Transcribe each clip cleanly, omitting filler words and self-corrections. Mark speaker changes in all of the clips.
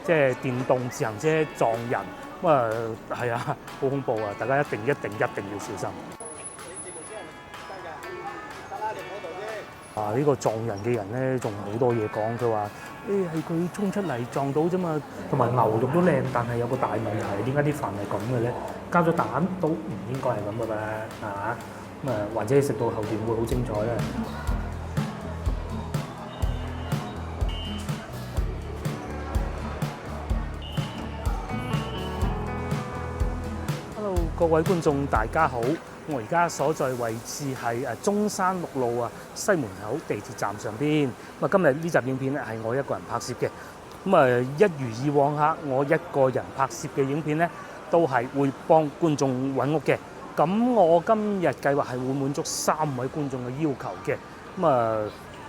Speaker 1: 即係電動自行車撞人，咁啊係啊，好恐怖啊！大家一定要小心。啊！呢個撞人嘅人咧，仲好多嘢講。佢話：係佢衝出嚟撞到啫嘛。同埋牛肉都靚，但係有個大問題，點解啲飯係咁嘅咧？加咗蛋都唔應該係咁嘅噃，啊咁啊，或者食到後段會好精彩咧。Hello， 各位觀眾大家好。我而家所在位置係中山六路西門口地鐵站上邊。今日呢集影片咧係我一個人拍攝嘅。一如以往我一個人拍攝嘅影片咧都係會幫觀眾揾屋嘅。咁我今日計劃係會滿足3位觀眾嘅要求嘅。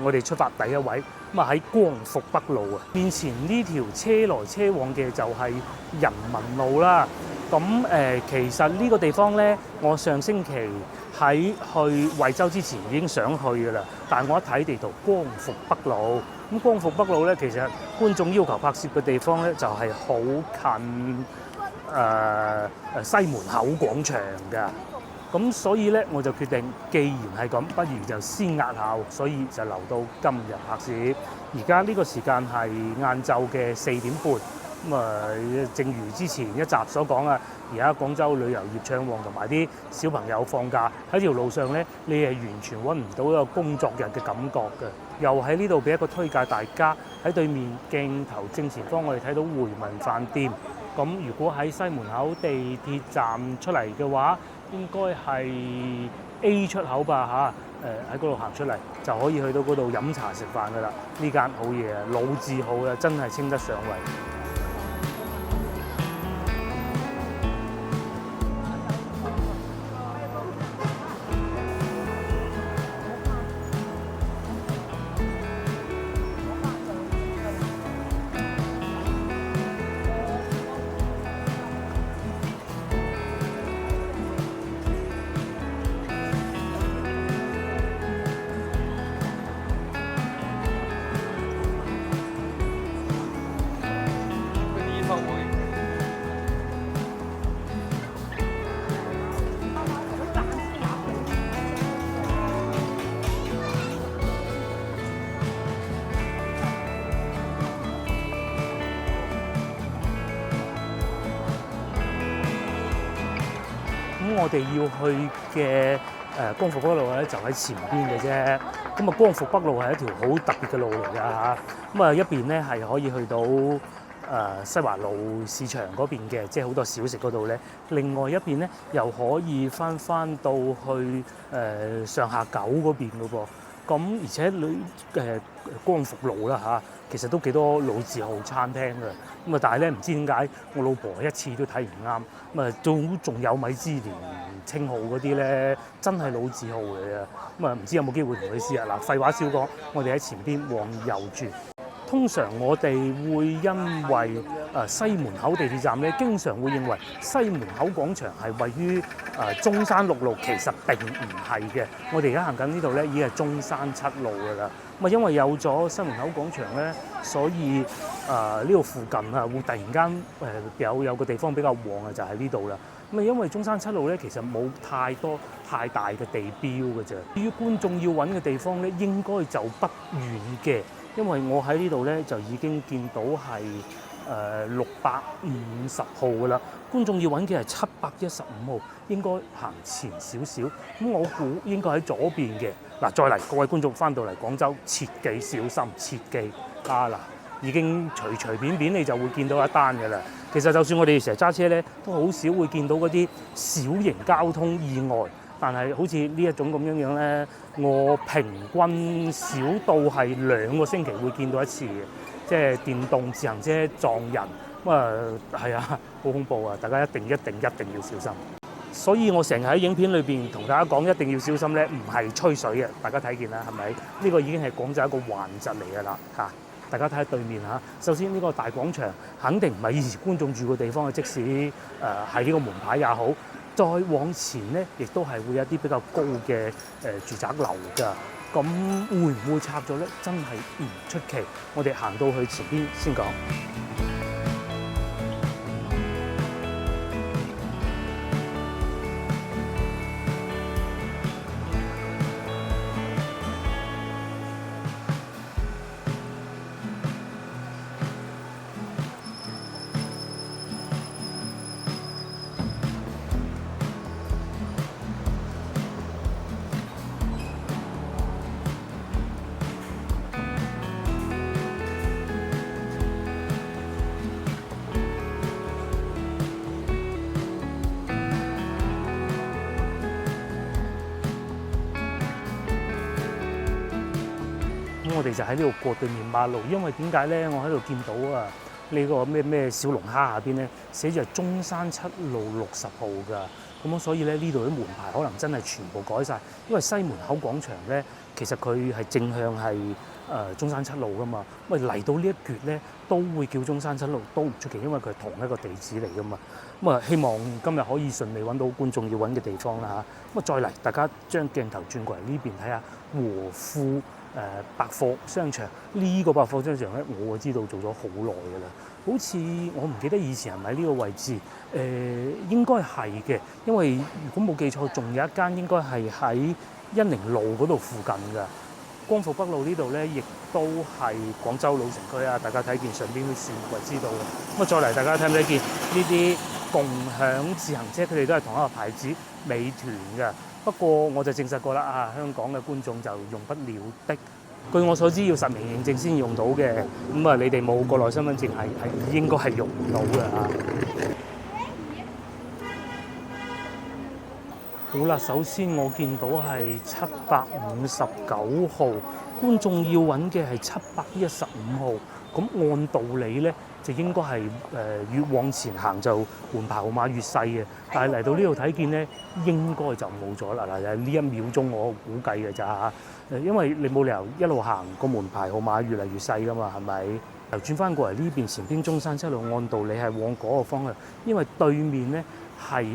Speaker 1: 我哋出發第一位，喺光復北路面前呢條車來車往嘅就係人民路啦。其實呢個地方咧，我上星期喺去惠州之前已經想去㗎啦。但係我一睇地圖，光復北路，光復北路咧，其實觀眾要求拍攝嘅地方咧就係好近西門口廣場㗎。咁所以咧，我就決定，既然係咁，不如就先押後，所以就留到今日拍攝。而家呢個時間係晏晝嘅4點半。正如之前一集所講而家廣州旅遊業暢旺，同埋啲小朋友放假喺條路上咧，你係完全揾唔到一個工作日嘅感覺嘅。又喺呢度俾一個推介大家，喺對面鏡頭正前方，我哋睇到回民飯店。咁如果喺西門口地鐵站出嚟嘅話，應該係 A 出口吧喺嗰度行出嚟就可以去到嗰度飲茶食飯噶啦。呢間好嘢老字號真係稱得上為。我哋要去嘅光復北路咧，就喺前邊嘅啫。光復北路係一條好特別嘅路嚟㗎。一邊咧係可以去到西華路市場嗰邊嘅，即係好多小食嗰度咧。另外一邊咧又可以翻到去上下九嗰邊嘅噃。而且光復路啦其實都幾多老字號餐廳嘅。但係咧唔知點解我老婆一次都睇唔啱。仲有米芝蓮稱號嗰啲咧，真係老字號嚟啊！唔知有冇機會同佢試啊？廢話少講，我哋喺前邊往右轉。通常我哋會因為西門口地鐵站咧，經常會認為西門口廣場係位於中山六路，其實並唔係嘅。我哋而家行緊呢度咧，已經係中山7路㗎啦。因為有咗西門口廣場咧，所以呢度附近會突然間有個地方比較旺就喺呢度啦。因為中山7路咧，其實冇太大嘅地標嘅啫。至於觀眾要揾嘅地方咧，應該就不遠嘅。因為我喺呢度咧就已經見到係650號㗎啦，觀眾要揾嘅係715號，應該行前少少。我估應該喺左邊嘅。再嚟各位觀眾翻到嚟廣州，切記小心，切記已經隨便你就會見到一單㗎啦。其實就算我哋成日揸車咧，都好少會見到嗰啲小型交通意外。但係好似呢一種咁樣咧，我平均少到係2個星期會見到一次嘅，即係電動自行車撞人。係啊，好恐怖啊！大家一定要小心。所以我成日喺影片裏邊同大家講一定要小心咧，唔係吹水嘅。大家睇見啦，係咪？呢個已經係廣州一個環疾嚟㗎啦嚇。大家睇下對面嚇，首先呢個大廣場肯定唔係以前觀眾住嘅地方嘅，即使係呢個門牌也好。再往前咧，亦都係會有啲比較高嘅住宅樓㗎。咁會唔會拆咗咧？真係唔出奇。我哋行到去前邊先講。我哋就喺呢度過對面馬路，因為點解咧？我喺度見到啊，呢個咩小龍蝦下邊咧寫住係中山7路60號㗎。咁所以咧呢度啲門牌可能真係全部改晒，因為西門口廣場咧其實佢係正向係中山7路㗎嘛。咁嚟到呢一橛咧都會叫中山7路都唔出奇，因為佢係同一個地址嚟㗎嘛。咁希望今日可以順利揾到觀眾要揾嘅地方啦嚇。咁再嚟，大家將鏡頭轉過嚟呢邊睇下和富百貨商場。呢個百貨商場咧，我知道做咗好耐㗎啦。好似我唔記得以前係咪呢個位置，應該係嘅，因為如果冇記錯，仲有一間應該係喺恩寧路嗰度附近㗎。光復北路呢度咧，亦都係廣州老城區啊！大家睇見上邊啲樹就知道嘅。咁再嚟，大家睇唔睇見呢啲共享自行車？佢哋都係同一個牌子美團嘅。不過我就證實過啦，香港嘅觀眾就用不了的。據我所知，要實名認證先用到嘅。你哋冇國內身份證係應該係用唔到嘅嚇。好啦，首先我見到係759號，觀眾要揾嘅係715號。咁按道理咧，就應該係越往前行就門牌號碼越細嘅。但係嚟到呢度睇見咧，應該就冇咗啦。嗱，呢1秒鐘我估計嘅咋嚇。因為你冇理由一路行個門牌號碼越嚟越細噶嘛，係咪？又轉翻過嚟呢邊前邊中山7路，按道理係往嗰個方向，因為對面咧係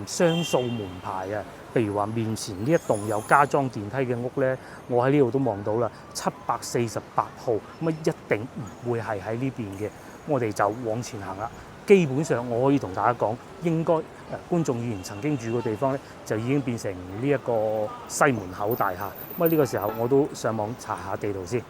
Speaker 1: 雙數門牌啊。譬如話面前呢一棟有加裝電梯嘅屋咧，我喺呢度都望到啦，748號，咁一定唔會係喺呢邊嘅。我哋就往前行啦。基本上我可以同大家講，應該觀眾以前曾經住過地方咧，就已經變成呢一個西門口大廈。咁呢個時候我都上網查下地圖先。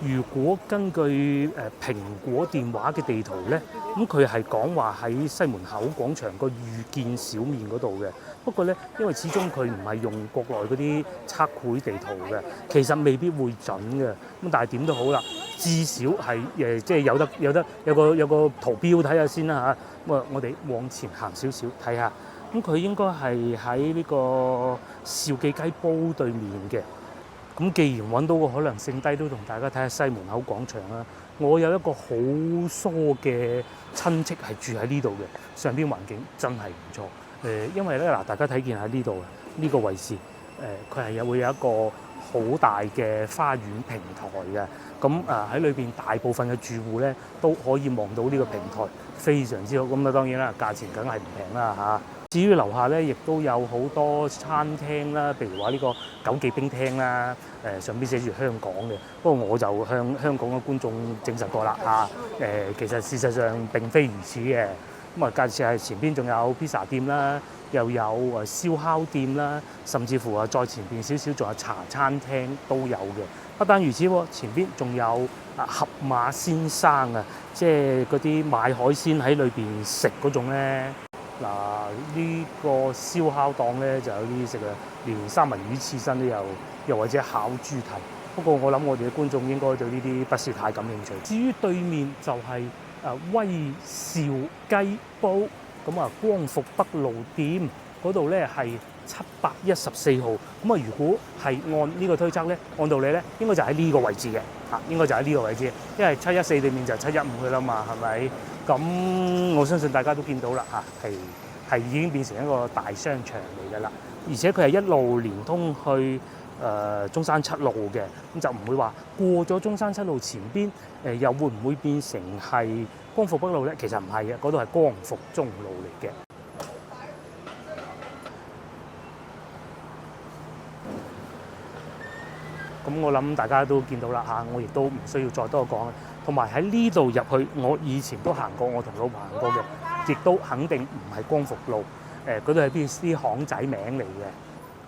Speaker 1: 如果根據蘋果電話嘅地圖咧，咁佢係講話喺西門口廣場個遇見小面嗰度嘅。不過咧，因為始終佢唔係用國內嗰啲測繪地圖嘅，其實未必會準嘅。咁但係點都好啦，至少係即係有個圖標睇下先啦嚇。我哋往前行少少睇下，咁佢應該係喺呢個兆記雞煲對面嘅。咁既然揾到個可能性低，都同大家睇下西門口廣場啦。我有一個好疏嘅親戚係住喺呢度嘅，上邊環境真係唔錯。因為咧嗱，大家睇見喺呢度呢個位置，佢係會有一個好大嘅花園平台嘅。咁喺裏邊大部分嘅住戶咧都可以望到呢個平台，非常之好。咁當然啦，價錢梗係唔平啦嚇。至於樓下咧，亦都有好多餐廳啦，譬如話呢個九記冰廳啦，上邊寫住香港嘅。不過我就向香港嘅觀眾證實過啦嚇，其實事實上並非如此嘅。咁介紹係前邊仲有披薩店啦，又有燒烤店啦，甚至乎再前邊少少仲有茶餐廳都有嘅。不單如此喎，前邊仲有盒馬先生啊，即係嗰啲買海鮮喺裏邊食嗰種咧。嗱，呢個燒烤檔咧就有啲食啊，連三文魚刺身都有，又或者烤豬蹄。不過我諗我哋嘅觀眾應該對呢啲不是太感興趣。至於對面就係威兆雞煲，咁光復北路店嗰度咧係714號。咁如果係按呢個推測咧，按道理咧應該就喺呢個位置嘅，應該就喺呢個位置，因為714對面就715去啦嘛，係咪？咁我相信大家都見到啦嚇，係已經變成一個大商場嚟㗎啦，而且佢係一路連通去中山7路嘅，咁就唔會話過咗中山7路前邊又會唔會變成係光復北路咧？其實唔係嘅，嗰度係光復中路嚟嘅。咁我諗大家都見到啦嚇，我亦都唔需要再多講啦。同埋喺呢度入去，我以前都行過，我同老婆行過嘅，亦都肯定唔係光復路。嗰度係啲巷仔名嚟嘅。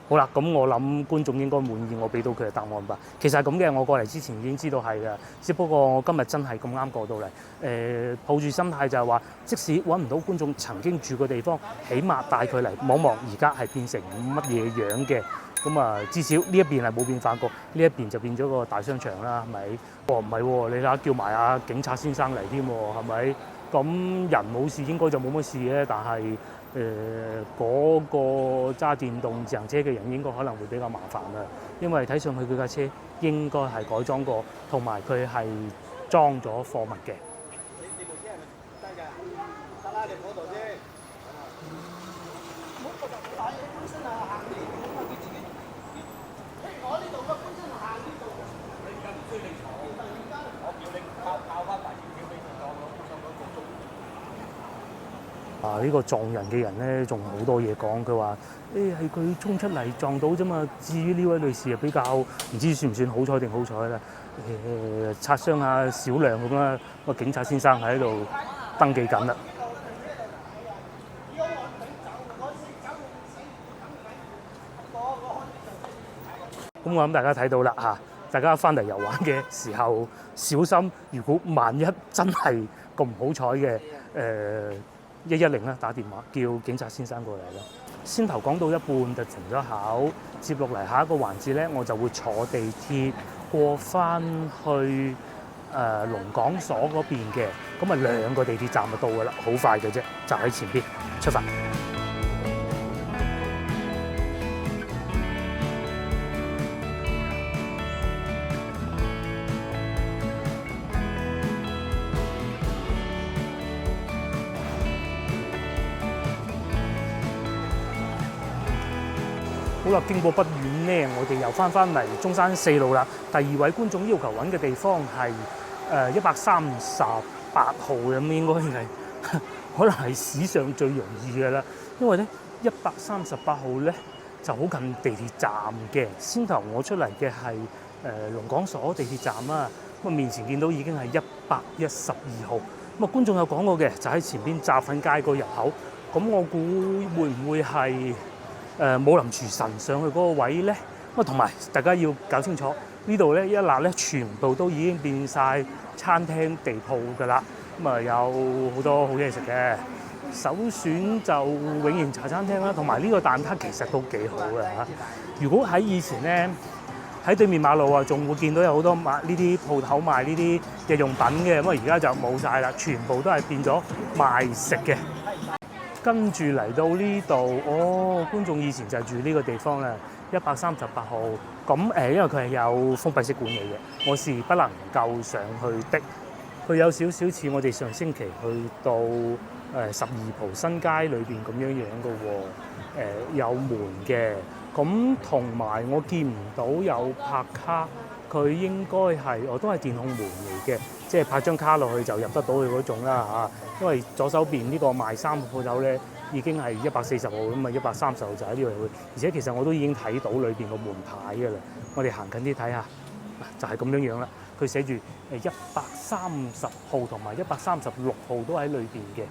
Speaker 1: 好啦，咁我諗觀眾應該滿意我俾到佢嘅答案吧。其實係咁嘅，我過嚟之前已經知道係㗎，只不過我今日真係咁啱過到嚟。抱住心態就係話，即使揾唔到觀眾曾經住過地方，起碼帶佢嚟望望而家係變成乜嘢樣嘅。咁至少呢一邊係冇變化過，呢一邊就變咗個大商場啦，係咪？唔係喎，你睇下叫埋警察先生嚟添喎，係咪？咁人冇事應該就冇乜事嘅，但係嗰個揸電動自行車嘅人應該可能會比較麻煩啦，因為睇上去佢架車應該係改裝過，同埋佢係裝咗貨物嘅。
Speaker 2: 你部車係咪得㗎？得啦，你嗰度啫。冇個就話你本身係行呢度，咁啊佢自己。我呢度嘅本身係行呢度。你而家唔需要你坐，我叫你靠翻大條橋俾佢當咗上嗰個鐘。
Speaker 1: 呢個撞人嘅人咧，仲好多嘢講。佢話：係佢衝出嚟撞到啫嘛。至於呢位女士啊，比較唔知算唔算好彩定好彩啦。擦傷下少量咁啦。個警察先生喺度登記緊啦。咁我諗大家睇到啦嚇，大家翻嚟遊玩嘅時候小心，如果萬一真係咁唔好彩嘅110啦，打電話叫警察先生過嚟啦。先頭講到一半就停咗口，接落嚟下一個環節咧，我就會坐地鐵過翻去龍港所嗰邊嘅，咁啊2個地鐵站就到㗎啦，好快嘅啫，就喺前邊出發。好啦，經過不遠咧，我哋又翻嚟中山4路啦。第2位觀眾要求揾嘅地方係138號咁，應該係可能係史上最容易嘅啦。因為咧138號咧就好近地鐵站嘅。先頭我出嚟嘅係龍港所地鐵站啦，咁啊面前見到已經係112號。咁啊觀眾有講過嘅，就喺前邊炸粉街個入口。咁我估會唔會係武林廚神上去嗰個位咧？咁啊同埋大家要搞清楚呢度咧一辣咧，全部都已經變晒餐廳地鋪㗎啦。咁啊有好多好嘢食嘅，首選就永賢茶餐廳啦，同埋呢個蛋撻其實都幾好嘅嚇。如果喺以前咧喺對面馬路啊，仲會見到有好多賣呢啲鋪頭賣呢啲日用品嘅，咁啊而家就冇晒啦，全部都係變咗賣食嘅。跟住嚟到呢度，觀眾以前就住呢個地方啦，138號。咁因為佢係有封閉式管理嘅，我是不能夠上去的。佢有少少似我哋上星期去到12蒲新街裏邊咁樣嘅喎，有門嘅。咁同埋我見唔到有拍卡，佢應該係都係電控門嚟嘅，即係拍張卡落去就入得到佢嗰種啦嚇。因為左手邊呢個賣衫嘅鋪頭咧，已經係140號咁啊，130號就喺呢度去。而且其實我都已經睇到裏邊個門牌㗎啦。我哋行近啲睇下，就係咁樣樣啦。佢寫住130號同埋136號都喺裏邊嘅。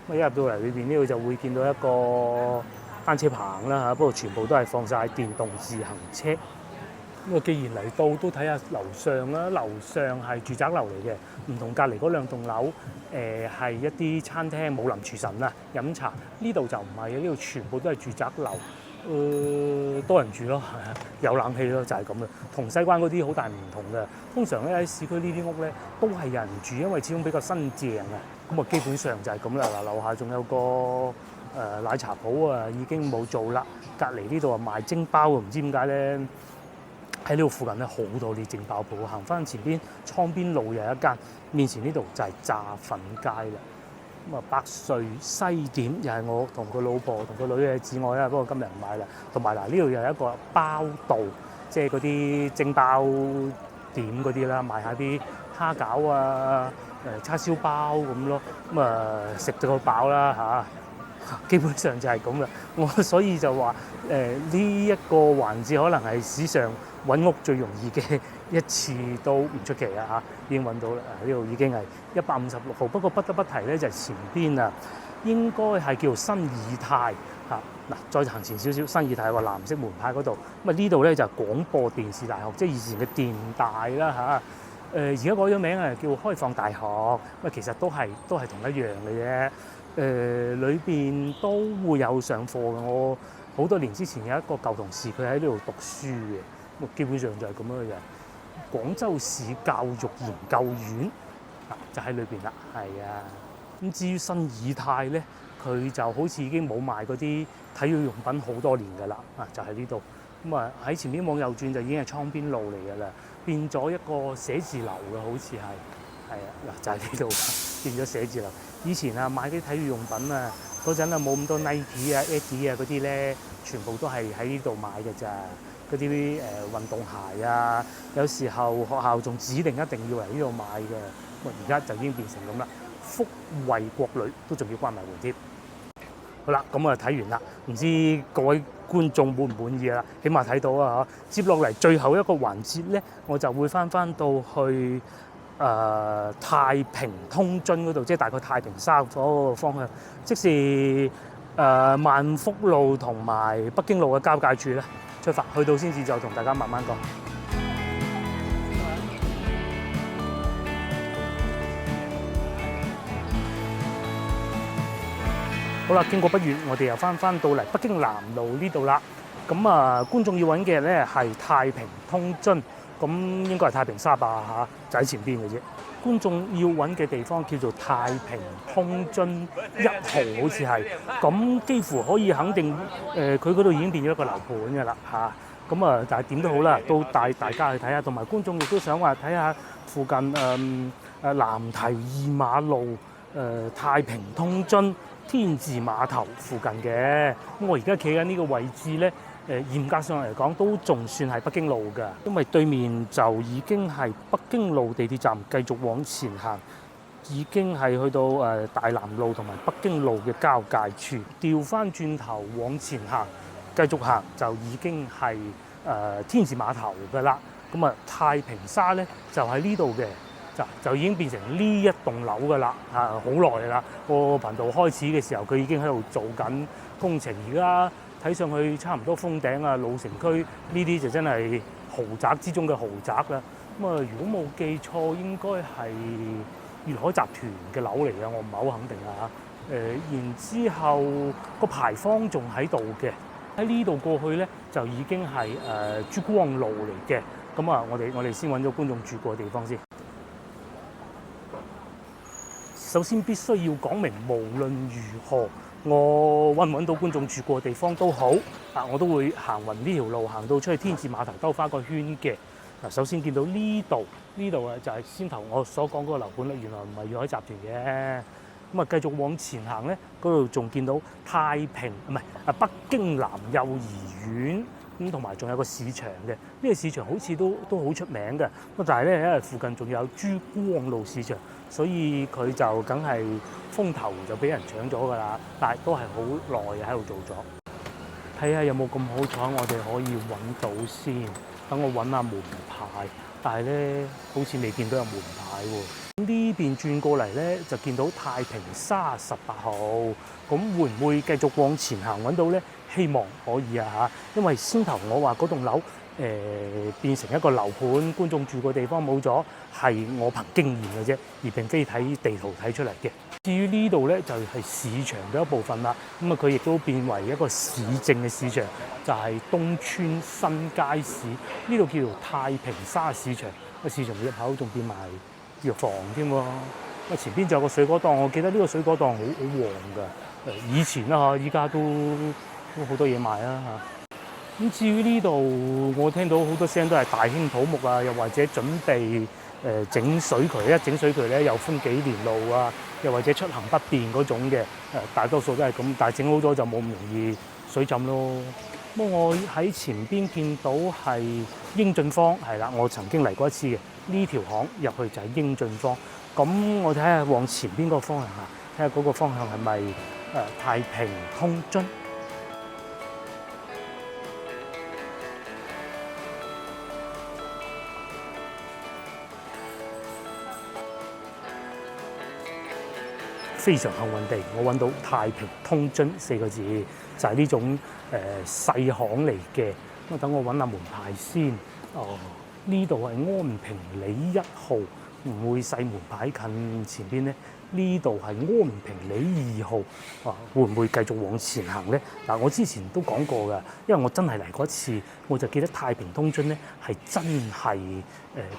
Speaker 1: 咁一入到嚟裏邊呢度就會見到一個單車棚啦嚇，不過全部都係放晒電動自行車。咁啊，既然嚟到都睇下樓上啦，樓上係住宅樓嚟嘅，唔同隔離嗰2棟樓，係一啲餐廳武林廚神啊飲茶。呢度就唔係嘅，呢度全部都係住宅樓，多人住咯，有冷氣咯，就係咁啦。同西關嗰啲好大唔同嘅。通常咧喺市區呢啲屋咧都係有人住，因為始終比較新淨啊。咁啊，基本上就係咁啦。嗱，樓下仲有個奶茶鋪啊，已經冇做啦。隔離呢度啊賣蒸包啊，唔知點解咧？喺呢度附近咧好多啲蒸包鋪，行翻前邊倉邊路又有一間，面前呢度就係炸粉街啦。咁啊，百歲西點又係我同個老婆同個女嘅至愛啦，不過今日唔買啦。同埋嗱，呢度又有一個包道，即係嗰啲蒸包點嗰啲啦，賣下啲蝦餃啊、叉燒包咁咯。咁啊食到個飽啦嚇。基本上就係咁啦，我所以就話呢一個環節可能係史上揾屋最容易嘅一次都唔出奇啊嚇，已經揾到啦。呢度已經係156號，不過不得不提咧就係前邊啊，應該係叫新義泰嚇。嗱，再行前少少，新義泰個藍色門牌嗰度，咁啊呢度咧就係廣播電視大學，即係以前嘅電大啦嚇。而家改咗名啊，叫開放大學，咁啊其實都係同一樣嘅啫。裏邊都會有上課嘅。我好多年之前有一個舊同事，佢喺呢度讀書嘅，基本上就係咁樣嘅。廣州市教育研究院就喺裏邊啦，係啊。咁至於新義泰咧，佢就好似已經冇賣嗰啲體育用品好多年㗎啦，就喺呢度。咁啊喺前面往右轉就已經係倉邊路嚟㗎啦，變咗一個寫字樓嘅，好似係嗱就喺呢度變咗寫字樓。以前啊買啲體育用品啊嗰陣啊冇咁多 Nike 啊、Adidas 啊嗰啲咧，全部都係喺呢度買嘅咋。嗰啲運動鞋啊，有時候學校仲指定一定要嚟呢度買嘅。而家就已經變成咁啦，福衛國旅都仲要關埋門添。好啦，咁啊睇完啦，唔知各位觀眾滿唔滿意啦？起碼睇到啊嚇。接落嚟最後一個環節咧，我就會翻到去太平通津嗰度，即係大概太平沙嗰個方向，即是萬福路同埋北京路嘅交界處咧。出發去到先至，就同大家慢慢講。好啦，經過不遠，我哋又翻到嚟北京南路呢度啦。咁啊，觀眾要揾嘅咧係太平通津，咁應該係太平沙吧嚇，就喺前邊嘅啫。觀眾要揾嘅地方叫做太平通津1號，好似係，咁幾乎可以肯定，佢嗰度已經變咗一個樓盤㗎啦嚇。咁啊，但係點都好啦，都帶大家去睇下，同埋觀眾亦都想話睇下附近藍堤2馬路、太平通津、天字碼頭附近嘅。咁我而家企緊呢個位置咧。嚴格上嚟講都仲算係北京路㗎，因為對面就已經係北京路地鐵站，繼續往前行，已經係去到大南路同埋北京路嘅交界處。調翻轉頭往前行，繼續行就已經係天字碼頭㗎啦。咁啊，太平沙咧就喺呢度嘅，就已經變成呢一棟樓㗎啦，好耐啦。個頻道開始嘅時候，佢已經喺度做緊工程，而家睇上去差唔多封頂啊，老城區呢啲就真係豪宅之中嘅豪宅啦。咁啊，如果冇記錯，應該係粵海集團嘅樓嚟嘅，我唔係好肯定啊。然之後個牌坊仲喺度嘅，喺呢度過去咧就已經係珠光路嚟嘅。咁啊，我哋先揾咗觀眾住過嘅地方先。首先必須要講明，無論如何，我揾唔揾到觀眾住過嘅地方都好，我都會行勻呢條路，行到出去天字碼頭兜翻個圈嘅。嗱，首先見到呢度啊，就係先頭我所講嗰個樓盤啦。原來唔係粵海集團嘅。咁啊，繼續往前行咧，嗰度仲見到太平北京南幼兒園，咁同埋仲有個市場嘅。呢個市場好似都好出名嘅。咁但係咧，因為附近仲有珠光路市場，所以佢就梗係風頭就俾人搶咗㗎啦。但係都係好耐喺度做咗。睇下有冇咁好彩，我哋可以揾到先。等我揾下門牌，但係咧好似未見到有門牌喎。呢邊轉過嚟咧，就見到太平沙18號，咁會唔會繼續往前行揾到咧？希望可以啊嚇，因為先頭我話嗰棟樓變成一個樓盤，觀眾住個地方冇咗，係我憑經驗嘅啫，而並非睇地圖睇出嚟嘅。至於呢度咧，就係市場嘅一部分啦。咁啊，佢亦都變為一個市政嘅市場，就係東村新街市。呢度叫做太平沙市場，個市場入口仲變埋藥房添喎。前邊仲有個水果檔，我記得呢個水果檔好旺㗎。以前啦嚇，依家都好多嘢賣啦嚇。咁至於呢度，我聽到好多聲都係大興土木啊，又或者準備整水渠，一整水渠咧又分幾年路啊，又或者出行不便嗰種嘅。大多數都係咁，但係整好咗就冇咁容易水浸咯。咁我喺前邊見到係英俊坊，係啦，我曾經嚟過一次嘅。呢條巷入去就係英俊坊。咁我睇下往前邊個方向行，睇下嗰個方向係咪太平通津。非常幸運地，我揾到太平通津4個字，就係呢種細巷嚟嘅。咁等我揾下門牌先。呢度係安平里1號，唔會細門牌近前邊咧？呢度係安平里2號，會唔會繼續往前行咧？嗱，我之前都講過㗎，因為我真係嚟過一次，我就記得太平通津咧係真係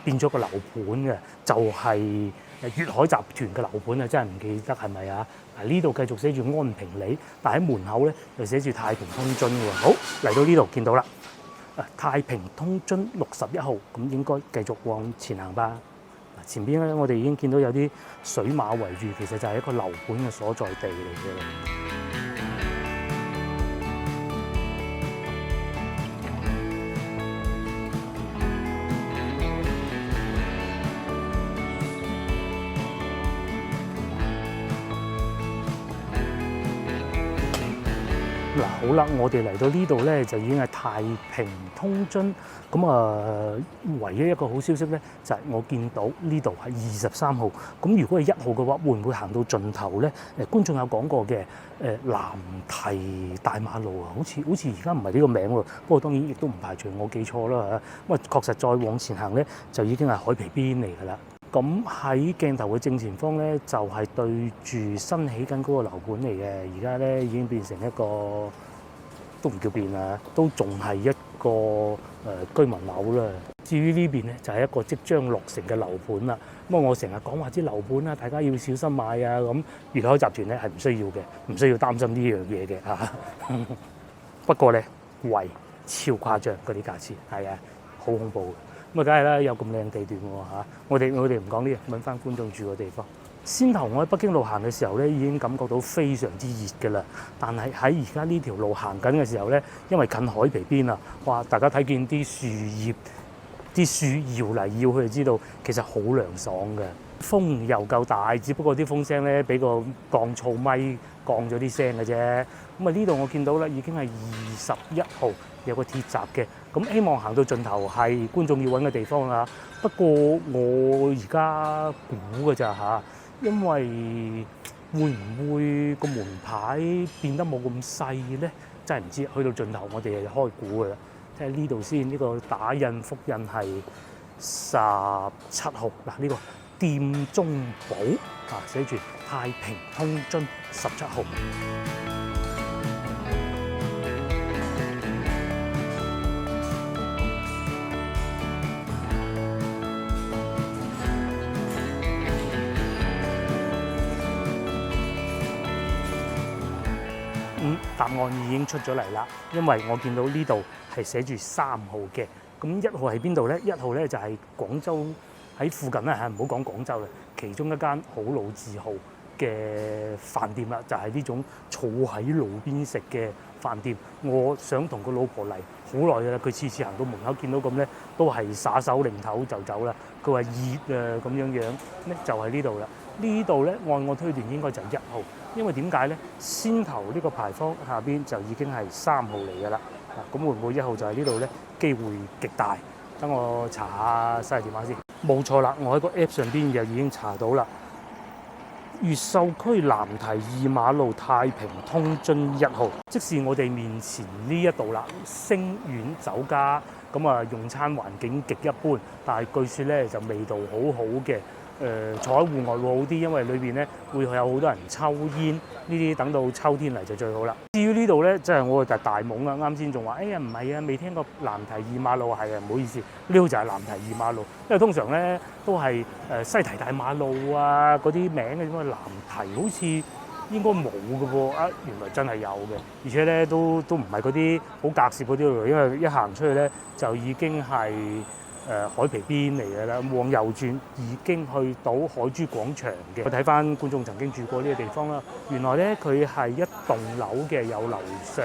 Speaker 1: 變咗個樓盤嘅，就係粵海集團嘅樓盤啊，真係唔記得係咪啊？嗱，呢度繼續寫住安平里，但喺門口咧又寫住太平通津喎。好，嚟到呢度見到啦，太平通津61號，咁應該繼續往前行吧。前邊咧，我哋已經見到有啲水馬圍住，其實就係一個樓盤嘅所在地嚟嘅。嗱，好啦，我哋嚟到呢度咧，就已經係太平通津。咁唯一一個好消息咧，就係我見到呢度係23號。咁如果係1號嘅話，會唔會行到盡頭咧？觀眾有講過嘅，南堤大馬路啊，好似而家唔係呢個名喎。不過當然亦都唔排除我記錯啦嚇。咁確實再往前行咧，就已經係海皮邊嚟㗎啦。咁喺鏡頭嘅正前方咧，就係對住新起緊嗰個樓盤嚟嘅。而家咧已經變成一個都唔叫變啦，都仲係一個居民樓啦。至於呢邊咧，就係一個即將落成嘅樓盤啦。咁我成日講話啲樓盤啊，大家要小心買啊。咁粵海集團咧係唔需要嘅，唔需要擔心呢樣嘢嘅嚇。不過咧，貴超誇張嗰啲價錢，係啊，好恐怖。咁啊，梗係啦，有咁靚地段喎嚇！我哋唔講呢嘢，揾翻觀眾住嘅地方。先頭我喺北京路行嘅時候咧，已經感覺到非常之熱㗎啦。但係喺而家呢條路行緊嘅時候咧，因為近海皮邊啊，哇！大家睇見啲樹葉、啲樹搖嚟搖去，就知道其實好涼爽嘅。風又夠大，只不過啲風聲咧俾個降噪咪降咗啲聲嘅啫。咁啊，呢度我見到啦，已經係21號。有個鐵閘嘅，咁希望行到盡頭係觀眾要揾嘅地方啊。不過我而家估㗎咋嚇，因為會唔會個門牌變得冇咁細咧？真係唔知。去到盡頭我哋就開估㗎啦。睇下呢度先，呢個打印複印係17號嗱，呢個店中寶啊，寫住太平通津17號。答案已經出咗嚟啦，因為我見到呢度係寫住3號嘅。咁1號係邊度咧？1號咧就係廣州喺附近啦嚇，唔好講廣州啦，其中一間好老字號嘅飯店啦，就係呢種坐喺路邊食嘅飯店。我想同個老婆嚟好耐㗎啦，佢次次行到門口見到咁咧，都係耍手擰頭就走啦。佢話熱啊咁樣咧，就係呢度啦。呢度咧，按我推斷應該就係1號。因為點解咧？先頭呢個牌坊下邊就已經係3號嚟㗎啦。咁會唔會1號就係呢度咧？機會極大。等我查下西電話先。冇錯啦，我喺個 App 上邊又已經查到啦。越秀區南堤2馬路太平通津1號，即是我哋面前呢一度啦。星苑酒家咁用餐環境極一般，但係據說咧就味道好好嘅。坐喺戶外會好啲，因為裏邊咧會有好多人抽煙，呢啲等到秋天嚟就最好啦。至於呢度咧，真係我就大懵啦！啱先仲話，哎呀唔係啊，未聽過南堤2馬路，係啊，唔好意思，呢度就係南堤2馬路，因為通常咧都係西堤大馬路啊嗰啲名嘅，點解南堤好似應該冇嘅喎？啊，原來真係有嘅，而且咧都唔係嗰啲好隔涉嗰啲路，因為一行出去咧就已經係海皮邊嚟嘅啦，往右轉已經去到海珠廣場嘅。我睇翻觀眾曾經住過呢個地方啦，原來咧佢係一棟樓嘅，有樓上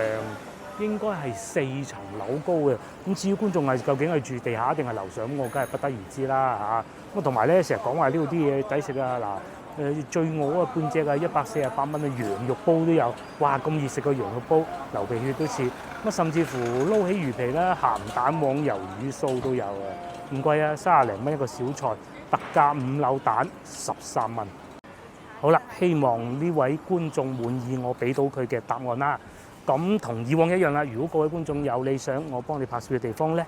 Speaker 1: 應該係4層樓高嘅。咁至於觀眾係究竟係住地下定係樓上，咁我梗係不得而知啦嚇。咁同埋咧成日講話呢度啲嘢抵食啊嗱，醉鵝啊半隻啊148蚊啊，羊肉煲都有，哇咁熱食個羊肉煲流鼻血都似。咁甚至乎撈起魚皮啦、鹹蛋黃魷魚酥都有啊，唔貴啊，30零蚊一個小菜，特價5柳蛋13蚊。好啦，希望呢位觀眾滿意我俾到佢嘅答案啦。咁同以往一樣啦，如果各位觀眾有理想我幫你拍攝嘅地方咧，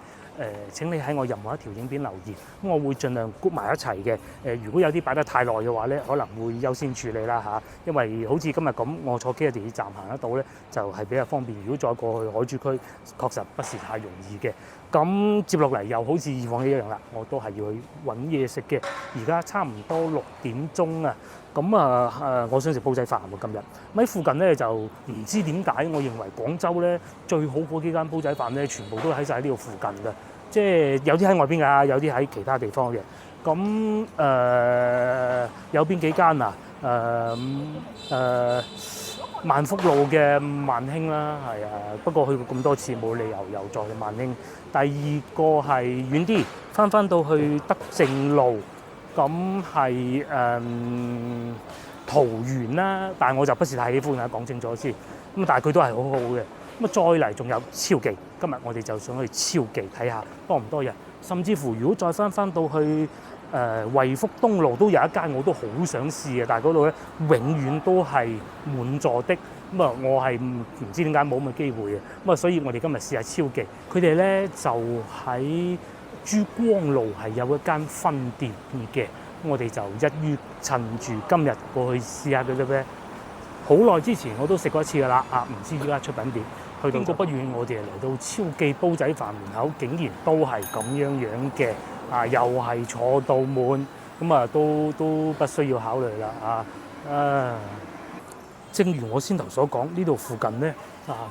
Speaker 1: 請你喺我任何一條影片留言，咁我會盡量 group 埋一齊嘅。如果有啲擺得太耐嘅話咧，可能會優先處理啦嚇，因為好似今日咁，我坐機嘅地鐵站行得到咧，就係比較方便。如果再過去海珠區，確實不是太容易嘅。咁接落嚟又好似以往一樣啦，我都係要去揾嘢食嘅。而家差唔多6點鐘啊，咁我想食煲仔飯喎今日。咁喺附近咧就唔知點解，我認為廣州咧最好嗰幾間煲仔飯咧，全部都喺晒呢度附近㗎。即係有啲喺外邊㗎，有啲喺其他地方嘅。咁有邊幾間啊？萬福路嘅萬興啦，係啊，不過去過咁多次，冇理由又再去萬興。第二個係遠啲，翻到去德政路，咁係桃園啦，但係我就不是太喜歡啊，講清楚先。咁但係佢都係好好嘅。咁再嚟仲有超記，今日我哋就想去超記睇下多唔多人，甚至乎如果再翻到去惠福東路都有一間我都好想試嘅，但係嗰度咧永遠都係滿座的。咁我係唔知點解冇咁嘅機會嘅。咁所以我哋今日試下超記，佢哋咧就喺珠光路係有一間分店嘅。我哋就一於趁住今日過去試下嘅啫咩？好耐之前我都食過一次㗎啦，唔知依家出品點？去到不遠，我哋嚟到超記煲仔飯門口，竟然都係咁樣嘅。又係坐到滿，咁都不需要考慮啦正如我先頭所講，呢度附近咧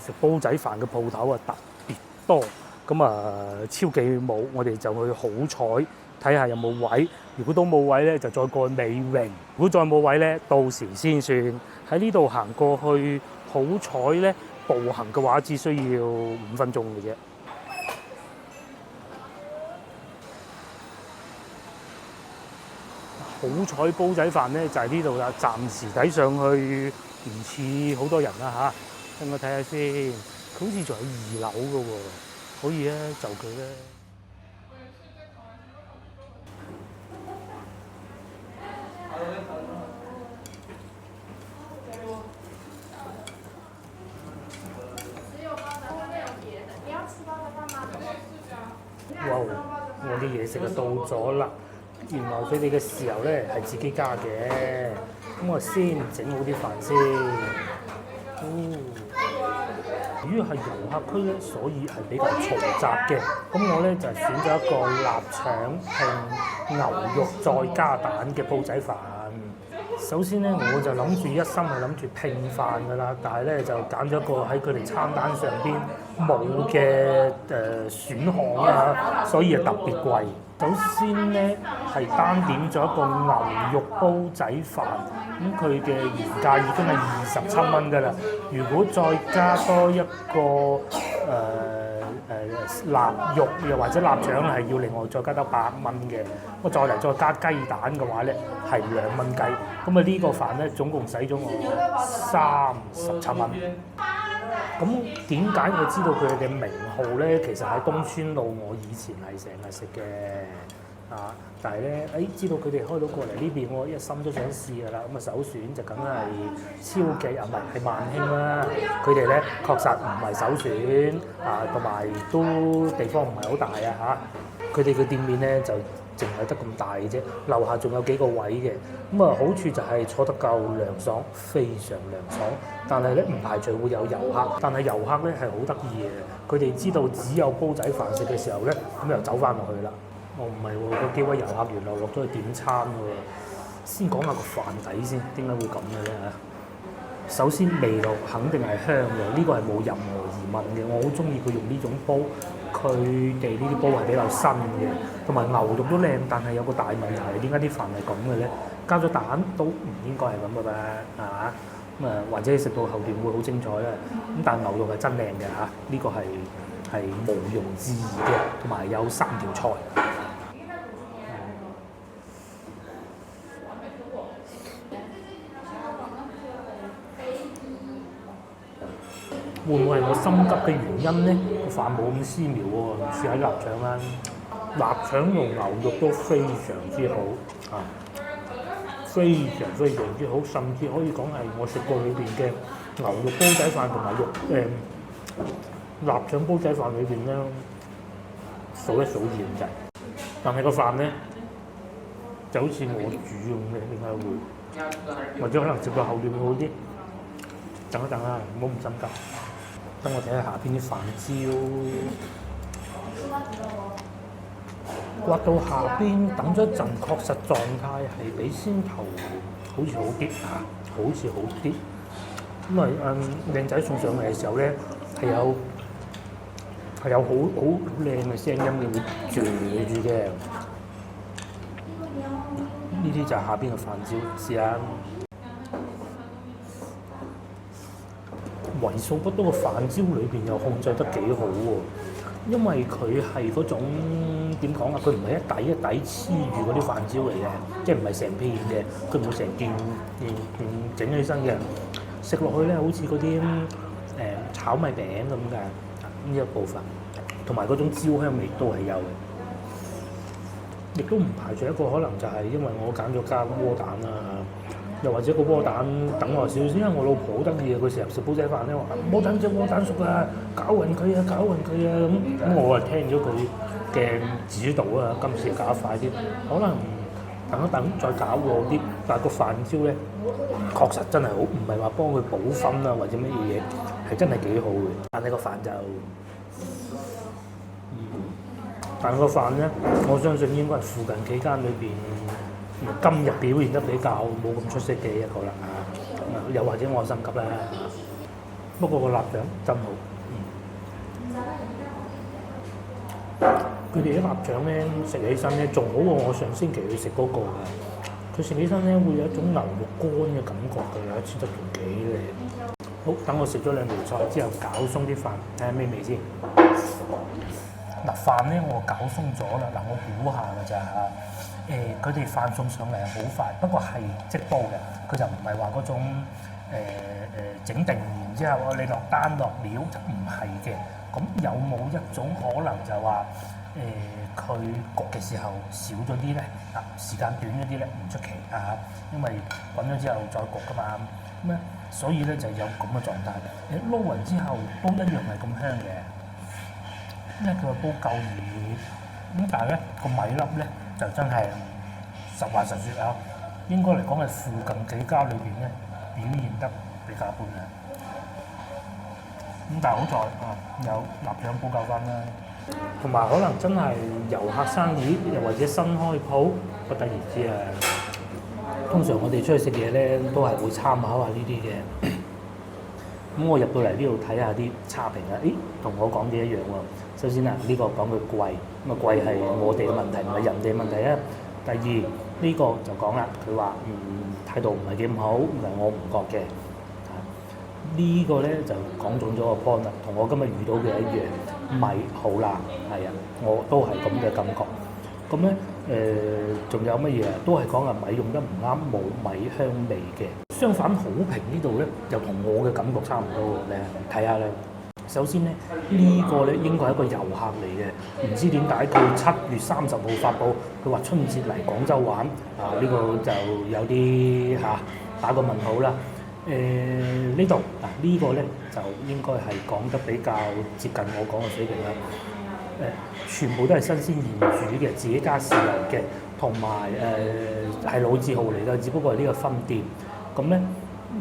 Speaker 1: 食煲仔飯嘅鋪頭特別多，超記冇，我哋就去好彩睇下有冇位。如果都冇位咧，就再過去美榮。如果再冇位咧，到時先算。喺呢度行過去，好彩咧步行嘅話，只需要5分鐘嘅啫。好彩煲仔飯咧就係呢度啦，暫時睇上去唔似好多人啦嚇。等我睇下先，佢好似仲有2樓嘅喎，可以啊，就佢咧。哇！我啲嘢食就到咗啦。原來佢哋嘅豉油咧係自己加嘅，咁我先整好啲飯先。由於係遊客區咧，所以係比較嘈雜嘅。咁我咧就選咗一個臘腸拼牛肉再加蛋嘅煲仔飯。首先咧，我就諗住一心係諗住拼飯㗎啦，但係咧就揀咗個喺佢哋餐單上邊冇嘅選項啦，所以係特別貴。首先咧係單點咗一個牛肉煲仔飯，咁佢嘅原價已經係27蚊㗎啦。如果再加多一個臘肉又或者臘腸係要另外再加多8蚊嘅，我再嚟再加雞蛋嘅話咧係2蚊雞，咁呢個飯咧總共使咗我37蚊。咁點解我知道佢哋嘅名號咧？其實喺東川路，我以前係成日食嘅但係咧知道佢哋開到過嚟呢邊，我一心都想試㗎啦。咁首選就梗係超記唔係萬興啦。佢哋咧確實唔係首選同埋都地方唔係好大佢哋嘅店面咧就淨係得咁大嘅啫，樓下仲有幾個位嘅。好處就係坐得夠涼爽，非常涼爽。但係咧唔排除會有遊客，但係遊客咧係好得意嘅，佢哋知道只有煲仔飯食嘅時候咧，咁又走翻落去啦。唔係喎，嗰幾位遊客原來落咗去點餐喎。先講下個飯底先，點解會咁嘅咧首先味道肯定係香嘅，呢個係冇任何疑問嘅。我好中意佢用呢種煲，佢哋呢啲煲係比較新嘅，同埋牛肉都靚。但係有個大問題係點解啲飯係咁嘅咧？加咗蛋都唔應該係咁嘅噃或者食到後段會好精彩啦。咁但係牛肉係真靚嘅呢個係毋庸置疑嘅，同埋有3條菜。會唔會係我心急嘅原因咧？個飯冇咁絲苗喎，試下臘腸啦。臘腸同牛肉都非常之好非常之好，甚至可以講係我食過裏邊嘅牛肉煲仔飯同埋臘腸煲仔飯裏邊咧數一數二咁滯。但係個飯咧就好似我煮咁嘅，應該會，或者可能食到後段會好啲。等一等啦，唔好咁心急。等我睇下下邊啲飯焦，刮到下邊等咗一陣，確實狀態係比先頭好似好啲嚇，好似好啲。咁啊靚仔送上嚟嘅時候咧，係有好靚嘅聲音嘅會住嘅。呢啲就係下邊嘅飯焦，試下。為數不多嘅飯焦裏邊又控制得幾好喎，因為佢係嗰種點講啊？佢唔係一底黐住嗰啲飯焦嚟嘅，即係唔係成片嘅，佢唔會成件整起身嘅。食落去咧，好似嗰啲炒米餅咁嘅呢一部分，同埋嗰種焦香味都係有嘅。亦都唔排除一個可能就係因為我揀咗加窩蛋啊。又或者個窩蛋等我少少，因為我老婆好得意嘅，佢成日食煲仔飯咧，話唔好等隻窩蛋熟啊，攪勻佢啊，攪勻佢啊咁。我啊聽咗佢嘅指導啊，今次搞快啲，可能等一等再搞過啲。但係個飯焦咧確實真係好，唔係話幫佢補分啊或者乜嘢，係真係幾好嘅。但係個飯就但係個飯咧，我相信應該係附近幾間裏邊。今日表現得比較冇咁出色嘅一個啦嚇，又或者我心急啦。不過個臘腸真好，佢哋啲臘腸咧食起身咧仲好過我上星期去食嗰個嘅。佢食起身咧會有一種牛肉乾嘅感覺嘅，有一切得幾靚。好，等我食咗兩條菜之後，攪鬆啲飯，睇下咩味先。嗱飯咧我攪鬆咗啦，嗱我估下㗎咋嚇。佢哋飯送上嚟係好快，不過係即煲嘅，佢就唔係話嗰種整定然之後你落單落料就唔係嘅。咁有冇一種可能就話佢焗嘅時候少咗啲咧？啊，時間短咗啲咧，唔出奇啊，因為滾咗之後再焗噶嘛。咁咧，所以咧就有咁嘅狀態。撈勻之後都一樣係咁香嘅，因為佢話煲夠熱，咁但係咧個米粒咧。就真係實話實説啊！應該嚟講係附近幾家裏邊咧表現得比較一般嘅。咁但係好在有臘腸補救翻啦，同埋可能真係遊客生意，又或者新開鋪，不得而知啊。通常我哋出去食嘢咧，都係會參考下呢啲嘅。咁我入到嚟呢度睇下啲差評啊，同我講嘅一樣喎。首先啊，呢個講佢貴，咁啊貴係我哋嘅問題，唔係人哋嘅問題啊。第二呢個就講啦，佢話態度唔係幾咁好，但係我唔覺嘅。呢個咧就講中咗個 point 啦，同我今日遇到嘅一樣，米好爛，係啊，我都係咁嘅感覺。咁咧仲有乜嘢啊？都係講話米用得唔啱，冇米香味嘅。相反，好評呢度咧又同我嘅感覺差唔多喎。你睇下咧。首先咧，呢個咧應該係一個遊客嚟嘅，唔知點解佢7月30號發布，佢話春節嚟廣州玩，呢個就有啲打個問號啦。呢度呢個咧就應該係講得比較接近我講嘅水平啦。全部都係新鮮現煮嘅，自己加豉油嘅，同埋係老字號嚟嘅，只不過係呢個分店。咁咧。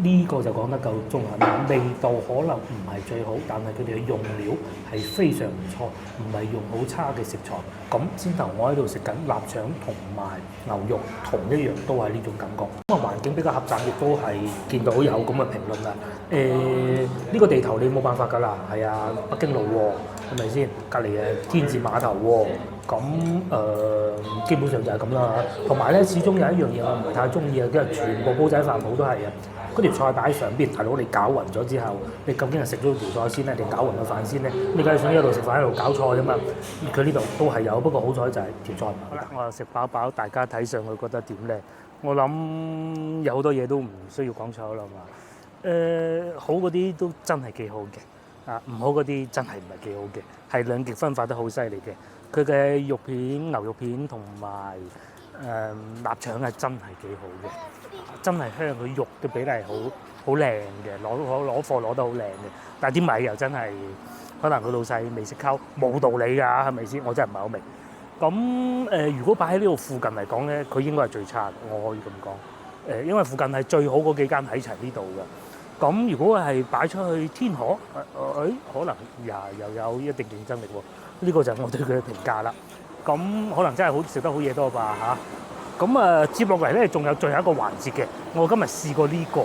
Speaker 1: 呢個就講得夠中肯啦，味道可能唔係最好，但係佢哋嘅用料係非常唔錯，唔係用好差嘅食材。咁先頭我喺度食緊臘腸同埋牛肉，同一樣都係呢種感覺。咁啊環境比較狹窄，亦都係見到有咁嘅評論啦。呢個地頭你冇辦法㗎啦，係啊，北京路喎，係咪先？隔離天字碼頭喎。咁基本上就係咁啦。同埋咧，始終有一樣嘢我唔係太中意啊，因為全部煲仔飯鋪都係啊。嗰條菜擺喺上邊，大佬你攪勻咗之後，你究竟係食咗條菜先咧，定攪勻個飯先咧？你梗係想一路食飯一路攪菜㗎嘛？佢呢度都係有，不過好彩就係條菜。好啦，我又食飽飽，大家睇上去覺得點咧？我諗有好多嘢都唔需要講錯啦嘛。好嗰啲都真係幾好嘅，唔好嗰啲真係唔係幾好嘅，係兩極分化得好犀利嘅。佢嘅肉片、牛肉片同埋臘腸係真係幾好嘅。真係香，佢肉嘅比例好靚嘅，攞貨攞得好靚嘅，但係啲米又真係可能個老細未識溝，冇道理㗎，係咪先？我真係唔係好明。咁如果擺喺呢度附近嚟講咧，佢應該係最差，我可以咁講。因為附近係最好嗰幾間喺齊呢度嘅。咁如果係擺出去天河，可能又有一定競爭力喎。呢個就係我對佢嘅評價啦。咁可能真係好食得好嘢多吧嚇。咁接落嚟咧，仲有最後一個環節嘅。我今日試過呢個，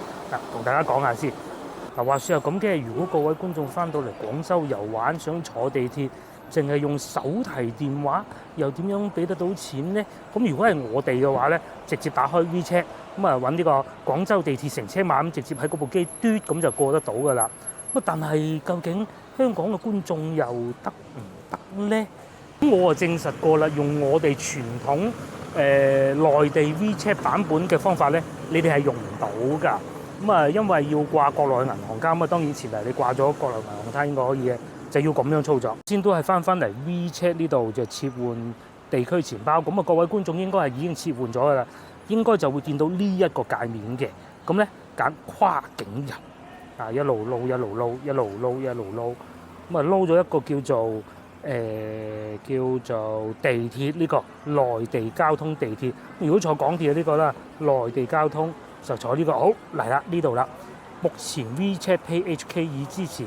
Speaker 1: 同大家講下先。嗱，話説係咁嘅，如果各位觀眾翻到嚟廣州遊玩，想坐地鐵，淨係用手提電話，又點樣俾得到錢呢？咁如果係我哋嘅話咧，直接打開 WeChat，咁揾呢個廣州地鐵乘車碼，咁直接喺嗰部機嘟，咁就過得到噶啦。咁但係究竟香港嘅觀眾又得唔得呢？咁我就證實過啦，用我哋傳統內地 WeChat 版本嘅方法咧，你哋係用唔到㗎。因為要掛國內銀行卡，當然前提你掛咗國內銀行卡應該可以嘅，就要咁樣操作。先都係翻嚟 WeChat 呢度就切換地區錢包。咁各位觀眾應該係已經切換咗㗎啦，應該就會見到呢一個界面嘅。咁咧揀跨境遊，一路撈一路撈，一路撈一路撈。撈咗一個叫做地鐵呢個內地交通地鐵。如果坐港鐵呢個啦，內地交通。就坐呢個好嚟啦，呢度啦。目前 WeChat Pay HK 已支持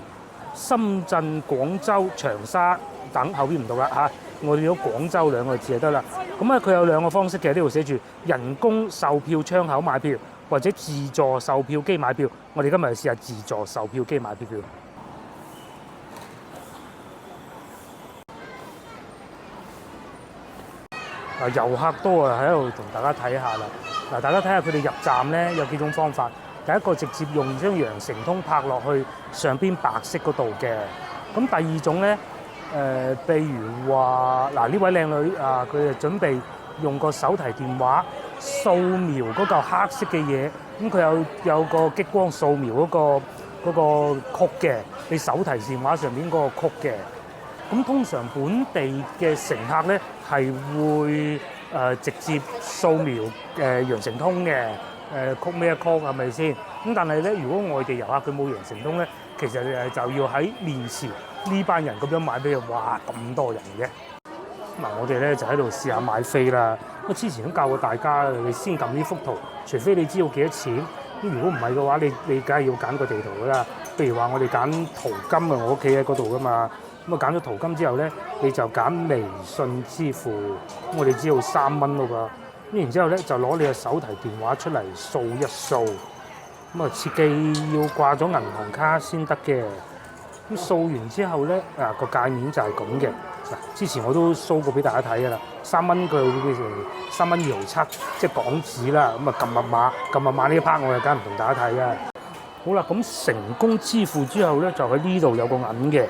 Speaker 1: 深圳、廣州、長沙等，後邊唔讀啦嚇。我哋用廣州兩個字就得啦。佢有兩個方式嘅，呢度寫住人工售票窗口買票或者自助售票機買票。我哋今日試下自助售票機買票。遊客多啊，喺度同大家睇下啦。大家睇下佢哋入站咧有幾種方法。第一個直接用張羊城通拍落去上邊白色嗰度嘅。咁第二種咧，譬如話呢位靚女佢就準備用個手提電話掃描嗰嚿黑色嘅嘢。咁佢有個激光掃描嗰個曲嘅，你手提電話上邊嗰個曲嘅。咁通常本地嘅乘客咧係會直接掃描羊城通嘅曲咩一曲係咪先？咁但係咧，如果外地遊客佢冇羊城通咧，其實就要喺面前呢班人咁樣買俾佢，哇咁多人嘅。我哋咧就喺度試下買飛啦。之前都教過大家，你先撳呢幅圖，除非你知道幾多錢。咁如果唔係嘅話，你梗係要揀個地圖噶啦。譬如話我哋揀淘金啊，我屋企喺嗰度噶嘛。揀咗淘金之後咧，你就揀微信支付。我哋知道3蚊咯噃。然之後咧就攞你嘅手提電話出嚟掃一掃。切記要掛咗銀行卡先得嘅。掃完之後咧，個界面就係咁嘅。之前我都掃過俾大家睇㗎啦。3蚊佢會變成3蚊2毫7，即係港紙啦。撳密碼呢一 part 我就梗唔同大家睇㗎。好啦，咁成功支付之後咧，就喺呢度有個銀嘅。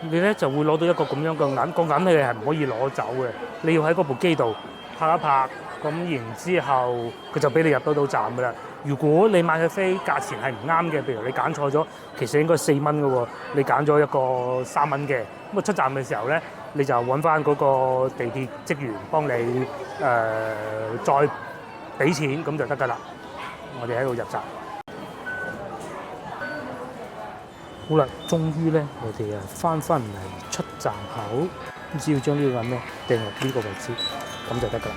Speaker 1: 你咧就會攞到一個咁樣嘅銀，個銀你係唔可以攞走嘅，你要喺嗰部機度拍一拍，咁然之後佢就俾你入到站㗎啦。如果你買嘅飛價錢係唔啱嘅，譬如你揀錯咗，其實應該4蚊嘅喎，你揀咗一個3蚊嘅，出站嘅時候咧，你就揾翻嗰個地鐵職員幫你再俾錢咁就得㗎啦。我哋喺度入站。好啦，終於咧，我哋翻嚟出站口，只要將呢個銀咧掟入呢個位置，咁就得㗎啦。